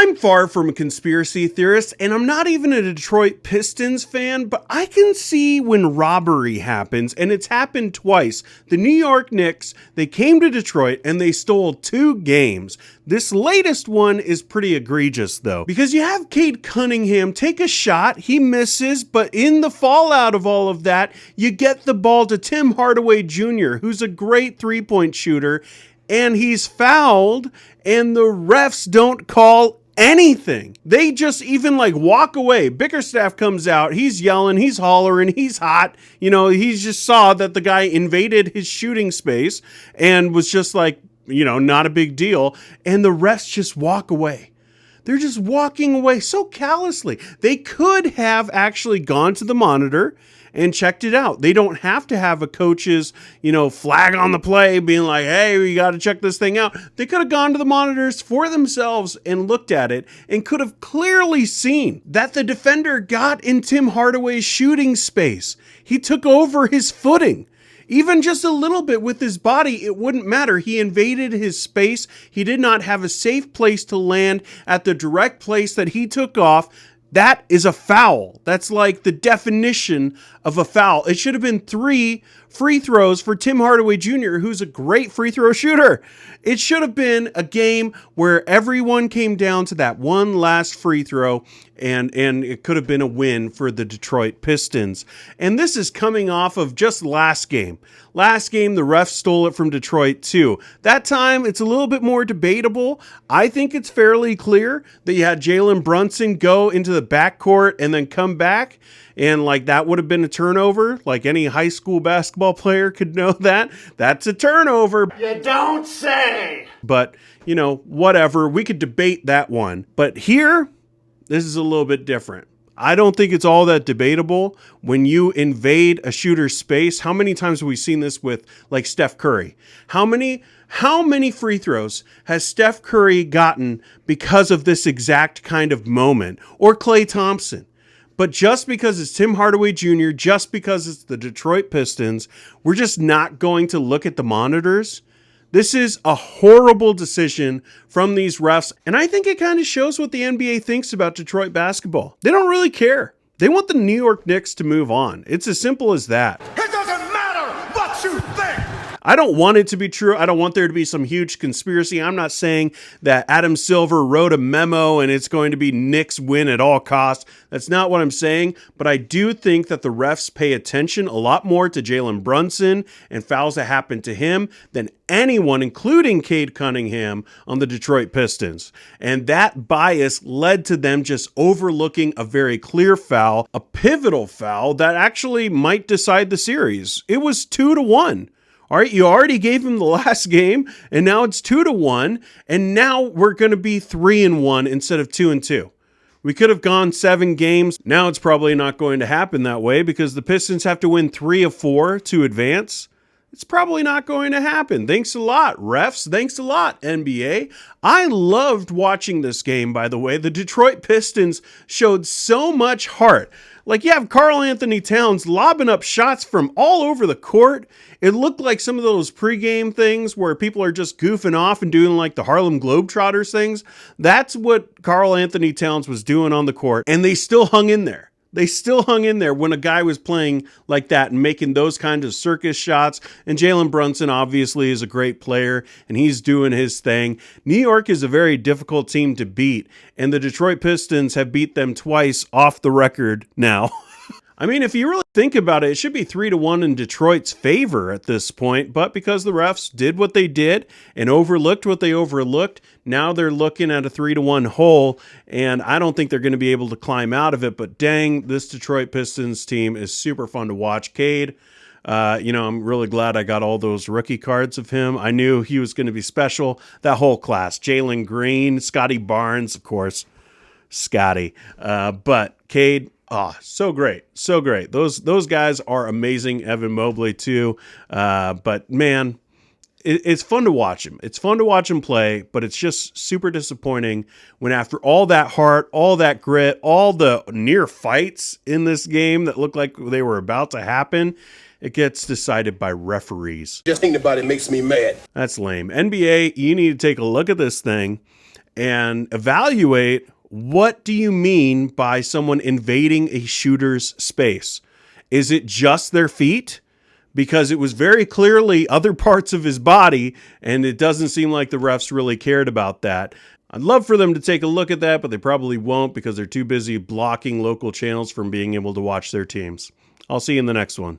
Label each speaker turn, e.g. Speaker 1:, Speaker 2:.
Speaker 1: I'm far from a conspiracy theorist, and I'm not even a Detroit Pistons fan, but I can see when robbery happens, and it's happened twice. The New York Knicks, they came to Detroit and they stole 2 games. This latest one is pretty egregious though, because you have Cade Cunningham take a shot, he misses, but in the fallout of all of that, you get the ball to Tim Hardaway Jr., who's a great three-point shooter, and he's fouled, and the refs don't call anything. They just even walk away. Bickerstaff comes out, he's yelling, he's hollering, he's hot. He just saw that the guy invaded his shooting space and was just not a big deal. And the refs just walk away. They're just walking away so callously. They could have actually gone to the monitor and checked it out. They don't have to have a coach's, flag on the play being like, hey, we got to check this thing out. They could have gone to the monitors for themselves and looked at it and could have clearly seen that the defender got in Tim Hardaway's shooting space. He took over his footing. Even just a little bit with his body, it wouldn't matter. He invaded his space. He did not have a safe place to land at the direct place that he took off. That is a foul. That's like the definition of a foul. It should have been 3 free throws for Tim Hardaway Jr., who's a great free throw shooter. It should have been a game where everyone came down to that one last free throw, and it could have been a win for the Detroit Pistons. And this is coming off of just last game. Last game, the refs stole it from Detroit too. That time, it's a little bit more debatable. I think it's fairly clear that you had Jalen Brunson go into the backcourt and then come back, and that would have been a turnover. Any high school basketball player could know that. That's a turnover.
Speaker 2: You don't say!
Speaker 1: But, whatever. We could debate that one. But here, this is a little bit different. I don't think it's all that debatable when you invade a shooter's space. How many times have we seen this with Steph Curry? How many free throws has Steph Curry gotten because of this exact kind of moment? Or Klay Thompson? But just because it's Tim Hardaway Jr., just because it's the Detroit Pistons, we're just not going to look at the monitors. This is a horrible decision from these refs, and I think it kind of shows what the NBA thinks about Detroit basketball. They don't really care. They want the New York Knicks to move on. It's as simple as that.
Speaker 2: It doesn't matter what you think!
Speaker 1: I don't want it to be true. I don't want there to be some huge conspiracy. I'm not saying that Adam Silver wrote a memo and it's going to be Knicks win at all costs. That's not what I'm saying. But I do think that the refs pay attention a lot more to Jalen Brunson and fouls that happen to him than anyone, including Cade Cunningham, on the Detroit Pistons. And that bias led to them just overlooking a very clear foul, a pivotal foul that actually might decide the series. It was 2-1. All right, you already gave him the last game, and now it's 2-1, and now we're going to be 3-1 instead of 2-2. We could have gone 7 games. Now it's probably not going to happen that way because the Pistons have to win 3 of 4 to advance. It's probably not going to happen. Thanks a lot, refs. Thanks a lot, NBA. I loved watching this game, by the way. The Detroit Pistons showed so much heart. You have Karl Anthony Towns lobbing up shots from all over the court. It looked like some of those pregame things where people are just goofing off and doing the Harlem Globetrotters things. That's what Karl Anthony Towns was doing on the court, and they still hung in there. They still hung in there when a guy was playing like that and making those kinds of circus shots. And Jalen Brunson obviously is a great player and he's doing his thing. New York is a very difficult team to beat, and the Detroit Pistons have beat them twice off the record now. I mean, if you really think about it, it should be 3-1 in Detroit's favor at this point, but because the refs did what they did and overlooked what they overlooked, now they're looking at a 3-1 hole, and I don't think they're going to be able to climb out of it, but dang, this Detroit Pistons team is super fun to watch. Cade, I'm really glad I got all those rookie cards of him. I knew he was going to be special. That whole class, Jalen Green, Scotty Barnes, of course, Scotty, but Cade, so great. So great. Those guys are amazing. Evan Mobley too. But man, it's fun to watch him. It's fun to watch him play, but it's just super disappointing when after all that heart, all that grit, all the near fights in this game that looked like they were about to happen, it gets decided by referees.
Speaker 3: Just thinking about it makes me mad.
Speaker 1: That's lame. NBA, you need to take a look at this thing and evaluate, what do you mean by someone invading a shooter's space? Is it just their feet? Because it was very clearly other parts of his body, and it doesn't seem like the refs really cared about that. I'd love for them to take a look at that, but they probably won't because they're too busy blocking local channels from being able to watch their teams. I'll see you in the next one.